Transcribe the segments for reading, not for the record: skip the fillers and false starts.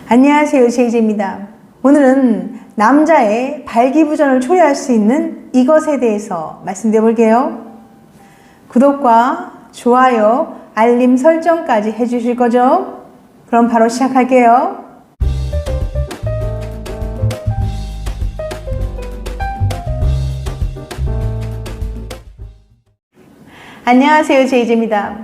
안녕하세요, 제이제입니다. 오늘은 남자의 발기부전을 초래할 수 있는 이것에 대해서 말씀드려 볼게요. 구독과 좋아요, 알림 설정까지 해주실 거죠? 그럼 바로 시작할게요. 안녕하세요, 제이제입니다.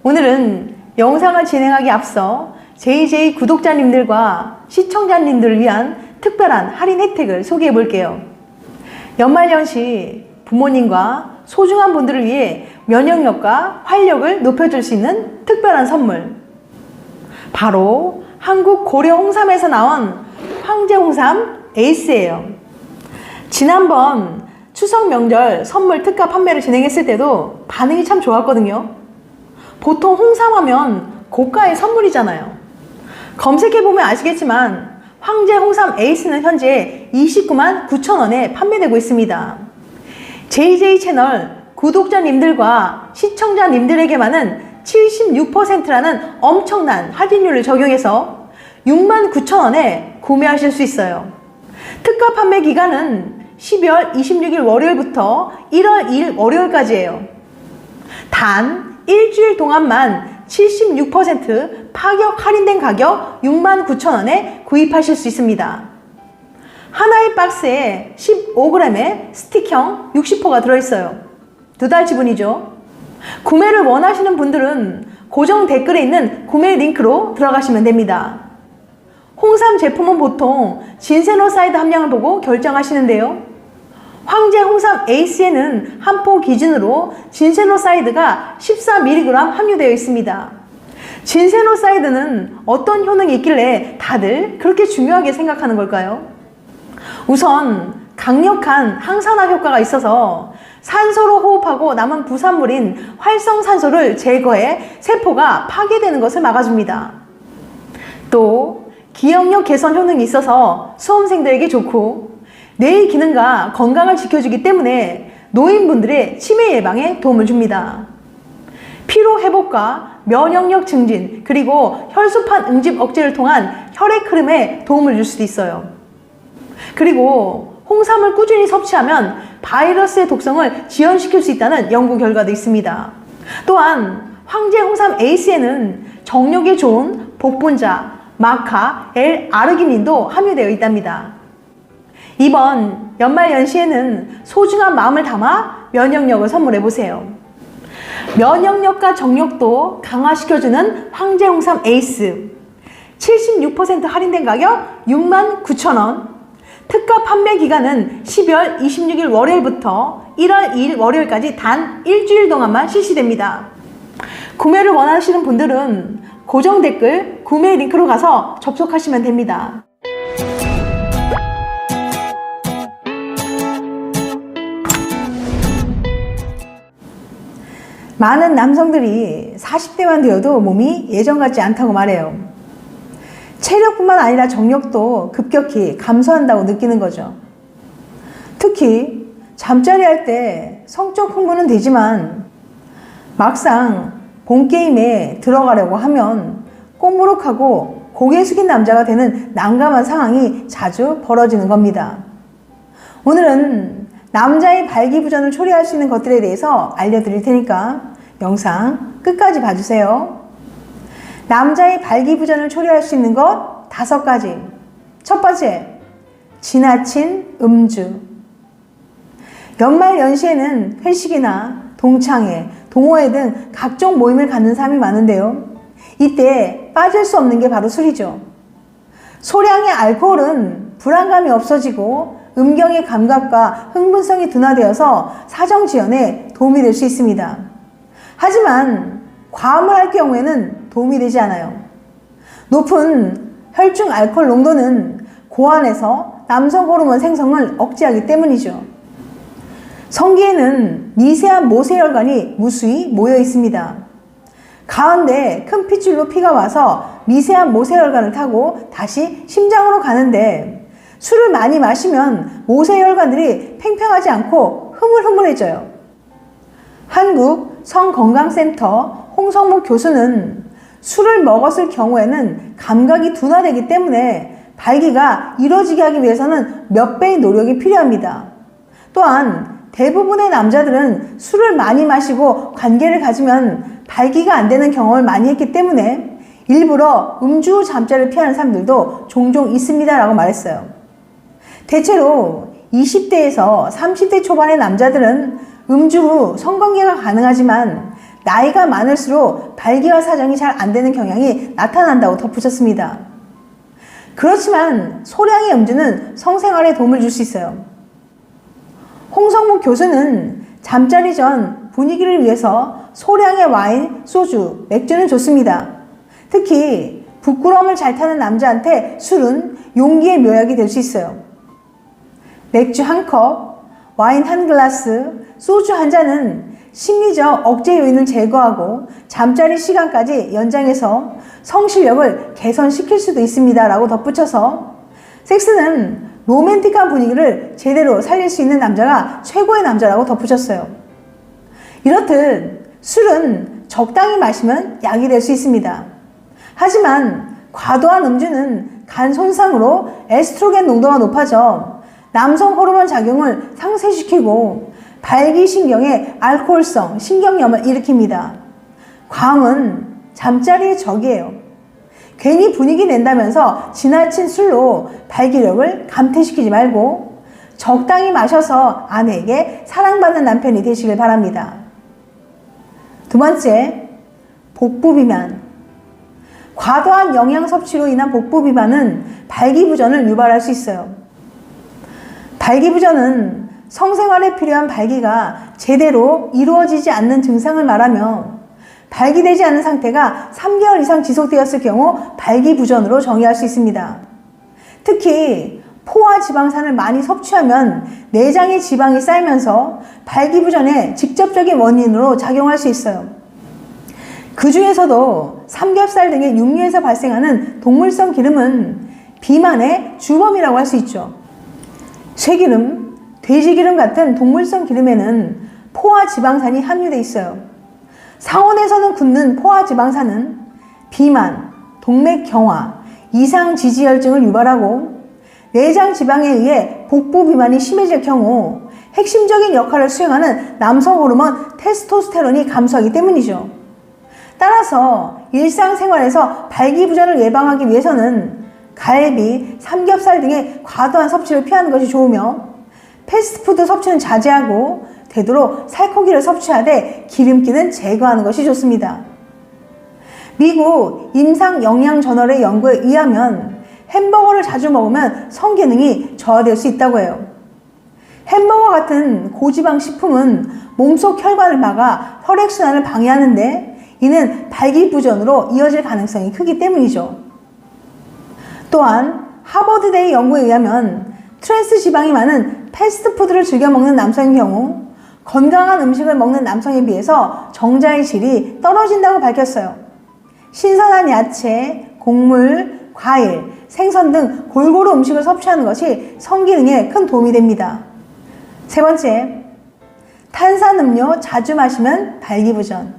오늘은 영상을 진행하기 앞서 JJ 구독자님들과 시청자님들을 위한 특별한 할인 혜택을 소개해 볼게요. 연말연시 부모님과 소중한 분들을 위해 면역력과 활력을 높여줄 수 있는 특별한 선물, 바로 한국 고려 홍삼에서 나온 황제 홍삼 에이스예요. 지난번 추석 명절 선물 특가 판매를 진행했을 때도 반응이 참 좋았거든요. 보통 홍삼하면 고가의 선물이잖아요. 검색해보면 아시겠지만 황제 홍삼 에이스는 현재 29만 9천 원에 판매되고 있습니다. JJ 채널 구독자님들과 시청자님들에게만은 76%라는 엄청난 할인율을 적용해서 6만 9천 원에 구매하실 수 있어요. 특가 판매 기간은 12월 26일 월요일부터 1월 2일 월요일까지예요. 단 일주일 동안만 76% 파격 할인된 가격 6만 9천 원에 구입하실 수 있습니다. 하나의 박스에 15g의 스틱형 60호가 들어있어요. 2달 지분이죠. 구매를 원하시는 분들은 고정 댓글에 있는 구매 링크로 들어가시면 됩니다. 홍삼 제품은 보통 진세노사이드 함량을 보고 결정하시는데요. 황제 홍삼 에이스에는 한 포 기준으로 진세노사이드가 14mg 함유되어 있습니다. 진세노사이드는 어떤 효능이 있길래 다들 그렇게 중요하게 생각하는 걸까요? 우선 강력한 항산화 효과가 있어서 산소로 호흡하고 남은 부산물인 활성산소를 제거해 세포가 파괴되는 것을 막아줍니다. 또 기억력 개선 효능이 있어서 수험생들에게 좋고 뇌의 기능과 건강을 지켜주기 때문에 노인분들의 치매 예방에 도움을 줍니다. 피로 회복과 면역력 증진, 그리고 혈소판 응집 억제를 통한 혈액 흐름에 도움을 줄 수도 있어요. 그리고 홍삼을 꾸준히 섭취하면 바이러스의 독성을 지연시킬 수 있다는 연구 결과도 있습니다. 또한 황제 홍삼 에이스에는 정력에 좋은 복분자, 마카, L-아르기닌도 함유되어 있답니다. 이번 연말연시에는 소중한 마음을 담아 면역력을 선물해보세요. 면역력과 정력도 강화시켜주는 황제 홍삼 에이스 76% 할인된 가격 6만 9천 원, 특가 판매 기간은 12월 26일 월요일부터 1월 2일 월요일까지 단 일주일 동안만 실시됩니다. 구매를 원하시는 분들은 고정 댓글 구매 링크로 가서 접속하시면 됩니다. 많은 남성들이 40대만 되어도 몸이 예전 같지 않다고 말해요. 체력뿐만 아니라 정력도 급격히 감소한다고 느끼는 거죠. 특히 잠자리 할 때 성적 흥분은 되지만 막상 본게임에 들어가려고 하면 꼬무룩하고 고개 숙인 남자가 되는 난감한 상황이 자주 벌어지는 겁니다. 오늘은 남자의 발기부전을 초래할 수 있는 것들에 대해서 알려드릴 테니까 영상 끝까지 봐주세요. 남자의 발기부전을 초래할 수 있는 것 5가지. 첫 번째, 지나친 음주. 연말연시에는 회식이나 동창회, 동호회 등 각종 모임을 갖는 사람이 많은데요. 이때 빠질 수 없는 게 바로 술이죠. 소량의 알코올은 불안감이 없어지고 음경의 감각과 흥분성이 둔화되어서 사정지연에 도움이 될 수 있습니다. 하지만 과음을 할 경우에는 도움이 되지 않아요. 높은 혈중 알코올 농도는 고안에서 남성 호르몬 생성을 억제하기 때문이죠. 성기에는 미세한 모세혈관이 무수히 모여 있습니다. 가운데 큰 핏줄로 피가 와서 미세한 모세혈관을 타고 다시 심장으로 가는데 술을 많이 마시면 모세혈관들이 팽팽하지 않고 흐물흐물해져요. 한국 성건강센터 홍성목 교수는 술을 먹었을 경우에는 감각이 둔화되기 때문에 발기가 이루어지게 하기 위해서는 몇 배의 노력이 필요합니다. 또한 대부분의 남자들은 술을 많이 마시고 관계를 가지면 발기가 안 되는 경험을 많이 했기 때문에 일부러 음주 후 잠자리를 피하는 사람들도 종종 있습니다 라고 말했어요. 대체로 20대에서 30대 초반의 남자들은 음주 후 성관계가 가능하지만 나이가 많을수록 발기와 사정이 잘 안 되는 경향이 나타난다고 덧붙였습니다. 그렇지만 소량의 음주는 성생활에 도움을 줄 수 있어요. 홍성묵 교수는 잠자리 전 분위기를 위해서 소량의 와인, 소주, 맥주는 좋습니다. 특히 부끄러움을 잘 타는 남자한테 술은 용기의 묘약이 될 수 있어요. 맥주 한 컵, 와인 한 글라스, 소주 한 잔은 심리적 억제 요인을 제거하고 잠자리 시간까지 연장해서 성실력을 개선시킬 수도 있습니다 라고 덧붙여서 섹스는 로맨틱한 분위기를 제대로 살릴 수 있는 남자가 최고의 남자라고 덧붙였어요. 이렇듯 술은 적당히 마시면 약이 될 수 있습니다. 하지만 과도한 음주는 간 손상으로 에스트로겐 농도가 높아져 남성 호르몬 작용을 상쇄시키고 발기신경에 알코올성 신경염을 일으킵니다. 과음은 잠자리의 적이에요. 괜히 분위기 낸다면서 지나친 술로 발기력을 감퇴시키지 말고 적당히 마셔서 아내에게 사랑받는 남편이 되시길 바랍니다. 두 번째, 복부비만. 과도한 영양 섭취로 인한 복부비만은 발기부전을 유발할 수 있어요. 발기부전은 성생활에 필요한 발기가 제대로 이루어지지 않는 증상을 말하며 발기되지 않은 상태가 3개월 이상 지속되었을 경우 발기부전으로 정의할 수 있습니다. 특히 포화 지방산을 많이 섭취하면 내장에 지방이 쌓이면서 발기부전의 직접적인 원인으로 작용할 수 있어요. 그 중에서도 삼겹살 등의 육류에서 발생하는 동물성 기름은 비만의 주범이라고 할 수 있죠. 쇠기름, 돼지기름 같은 동물성 기름에는 포화지방산이 함유되어 있어요. 상온에서는 굳는 포화지방산은 비만, 동맥경화, 이상지지혈증을 유발하고 내장 지방에 의해 복부 비만이 심해질 경우 핵심적인 역할을 수행하는 남성 호르몬 테스토스테론이 감소하기 때문이죠. 따라서 일상생활에서 발기부전을 예방하기 위해서는 갈비, 삼겹살 등의 과도한 섭취를 피하는 것이 좋으며 패스트푸드 섭취는 자제하고 되도록 살코기를 섭취하되 기름기는 제거하는 것이 좋습니다. 미국 임상영양저널의 연구에 의하면 햄버거를 자주 먹으면 성기능이 저하될 수 있다고 해요. 햄버거 같은 고지방 식품은 몸속 혈관을 막아 혈액순환을 방해하는데 이는 발기부전으로 이어질 가능성이 크기 때문이죠. 또한 하버드대의 연구에 의하면 트랜스 지방이 많은 패스트푸드를 즐겨 먹는 남성의 경우 건강한 음식을 먹는 남성에 비해서 정자의 질이 떨어진다고 밝혔어요. 신선한 야채, 곡물, 과일, 생선 등 골고루 음식을 섭취하는 것이 성기능에 큰 도움이 됩니다. 세 번째, 탄산음료 자주 마시면 발기부전.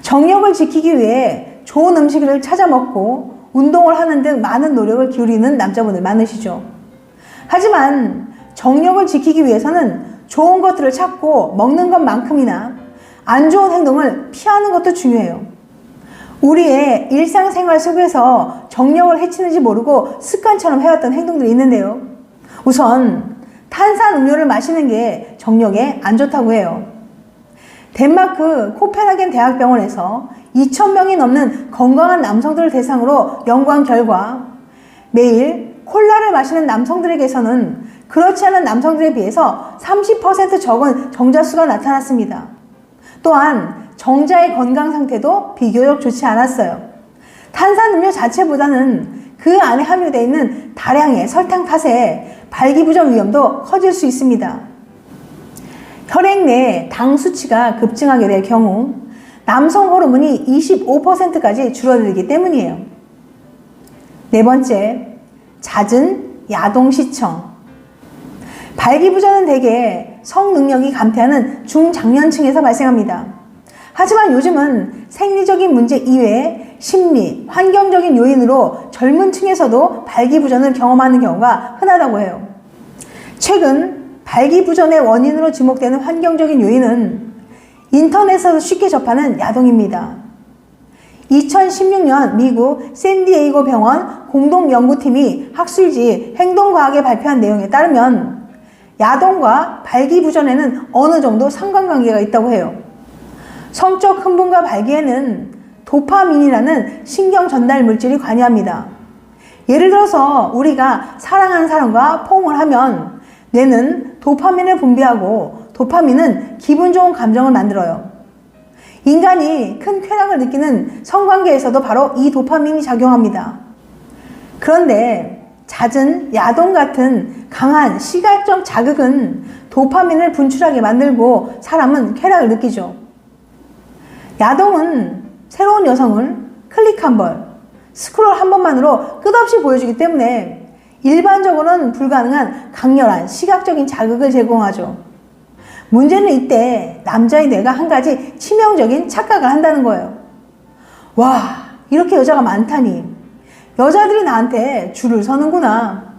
정력을 지키기 위해 좋은 음식을 찾아 먹고 운동을 하는 등 많은 노력을 기울이는 남자분들 많으시죠. 하지만 정력을 지키기 위해서는 좋은 것들을 찾고 먹는 것만큼이나 안 좋은 행동을 피하는 것도 중요해요. 우리의 일상생활 속에서 정력을 해치는지 모르고 습관처럼 해왔던 행동들이 있는데요. 우선 탄산음료를 마시는 게 정력에 안 좋다고 해요. 덴마크 코펜하겐 대학병원에서 2,000명이 넘는 건강한 남성들을 대상으로 연구한 결과 매일 콜라를 마시는 남성들에게서는 그렇지 않은 남성들에 비해서 30% 적은 정자수가 나타났습니다. 또한 정자의 건강 상태도 비교적 좋지 않았어요. 탄산음료 자체보다는 그 안에 함유되어 있는 다량의 설탕 탓에 발기부전 위험도 커질 수 있습니다. 혈액 내 당 수치가 급증하게 될 경우 남성 호르몬이 25%까지 줄어들기 때문이에요. 네 번째, 잦은 야동시청. 발기부전은 대개 성능력이 감퇴하는 중장년층에서 발생합니다. 하지만 요즘은 생리적인 문제 이외에 심리, 환경적인 요인으로 젊은 층에서도 발기부전을 경험하는 경우가 흔하다고 해요. 최근 발기부전의 원인으로 지목되는 환경적인 요인은 인터넷에서 쉽게 접하는 야동입니다. 2016년 미국 샌디에이고 병원 공동연구팀이 학술지 행동과학에 발표한 내용에 따르면 야동과 발기부전에는 어느 정도 상관관계가 있다고 해요. 성적 흥분과 발기에는 도파민이라는 신경 전달 물질이 관여합니다. 예를 들어서 우리가 사랑하는 사람과 포옹을 하면 뇌는 도파민을 분비하고 도파민은 기분 좋은 감정을 만들어요. 인간이 큰 쾌락을 느끼는 성관계에서도 바로 이 도파민이 작용합니다. 그런데 잦은 야동 같은 강한 시각적 자극은 도파민을 분출하게 만들고 사람은 쾌락을 느끼죠. 야동은 새로운 여성을 클릭 한 번, 스크롤 한 번만으로 끝없이 보여주기 때문에 일반적으로는 불가능한 강렬한 시각적인 자극을 제공하죠. 문제는 이때 남자의 뇌가 한 가지 치명적인 착각을 한다는 거예요. 와, 이렇게 여자가 많다니. 여자들이 나한테 줄을 서는구나.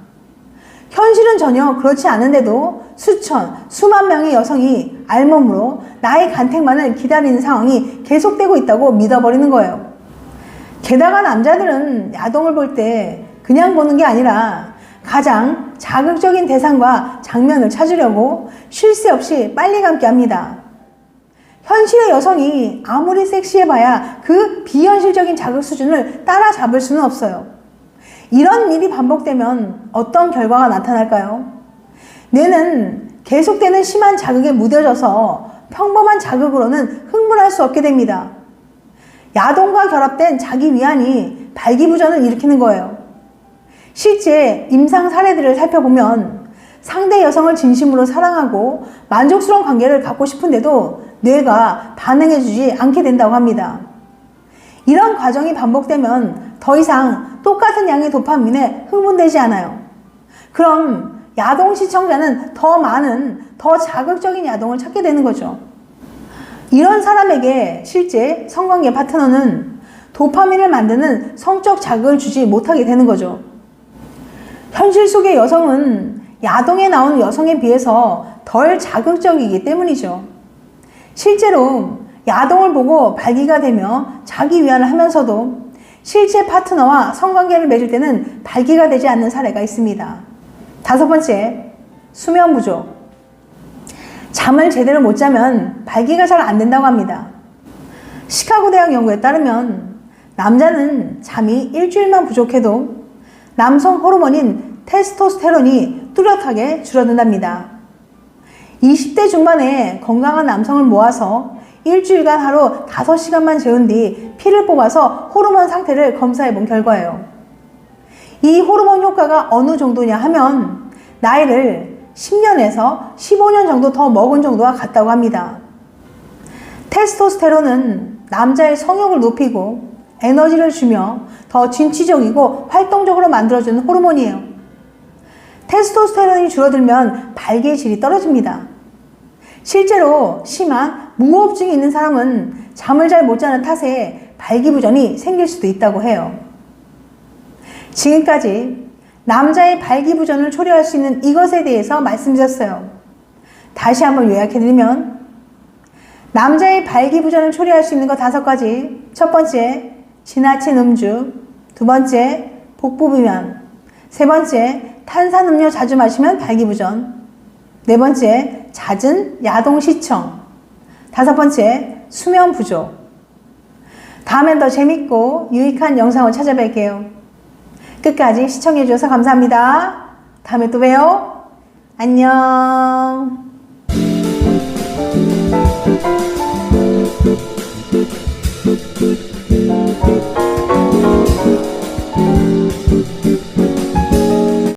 현실은 전혀 그렇지 않은데도 수천, 수만 명의 여성이 알몸으로 나의 간택만을 기다리는 상황이 계속되고 있다고 믿어버리는 거예요. 게다가 남자들은 야동을 볼 때 그냥 보는 게 아니라 가장 자극적인 대상과 장면을 찾으려고 쉴 새 없이 빨리 감기 합니다. 현실의 여성이 아무리 섹시해봐야 그 비현실적인 자극 수준을 따라잡을 수는 없어요. 이런 일이 반복되면 어떤 결과가 나타날까요? 뇌는 계속되는 심한 자극에 무뎌져서 평범한 자극으로는 흥분할 수 없게 됩니다. 야동과 결합된 자기 위안이 발기부전을 일으키는 거예요. 실제 임상 사례들을 살펴보면 상대 여성을 진심으로 사랑하고 만족스러운 관계를 갖고 싶은데도 뇌가 반응해주지 않게 된다고 합니다. 이런 과정이 반복되면 더 이상 똑같은 양의 도파민에 흥분되지 않아요. 그럼 야동 시청자는 더 많은, 더 자극적인 야동을 찾게 되는 거죠. 이런 사람에게 실제 성관계 파트너는 도파민을 만드는 성적 자극을 주지 못하게 되는 거죠. 현실 속의 여성은 야동에 나오는 여성에 비해서 덜 자극적이기 때문이죠. 실제로 야동을 보고 발기가 되며 자기 위안을 하면서도 실제 파트너와 성관계를 맺을 때는 발기가 되지 않는 사례가 있습니다. 5번째, 수면 부족. 잠을 제대로 못 자면 발기가 잘 안 된다고 합니다. 시카고 대학 연구에 따르면 남자는 잠이 일주일만 부족해도 남성 호르몬인 테스토스테론이 뚜렷하게 줄어든답니다. 20대 중반에 건강한 남성을 모아서 일주일간 하루 5시간만 재운 뒤 피를 뽑아서 호르몬 상태를 검사해 본 결과예요. 이 호르몬 효과가 어느 정도냐 하면 나이를 10년에서 15년 정도 더 먹은 정도와 같다고 합니다. 테스토스테론은 남자의 성욕을 높이고 에너지를 주며 더 진취적이고 활동적으로 만들어주는 호르몬이에요. 테스토스테론이 줄어들면 발기의 질이 떨어집니다. 실제로 심한 무호흡증이 있는 사람은 잠을 잘 못 자는 탓에 발기부전이 생길 수도 있다고 해요. 지금까지 남자의 발기부전을 초래할 수 있는 이것에 대해서 말씀드렸어요. 다시 한번 요약해드리면 남자의 발기부전을 초래할 수 있는 것 5가지. 첫 번째, 지나친 음주. 2번째, 복부비만. 3번째, 탄산음료 자주 마시면 발기부전. 4번째, 잦은 야동 시청. 5번째, 수면 부족. 다음엔 더 재밌고 유익한 영상을 찾아뵐게요. 끝까지 시청해주셔서 감사합니다. 다음에 또 봬요. 안녕.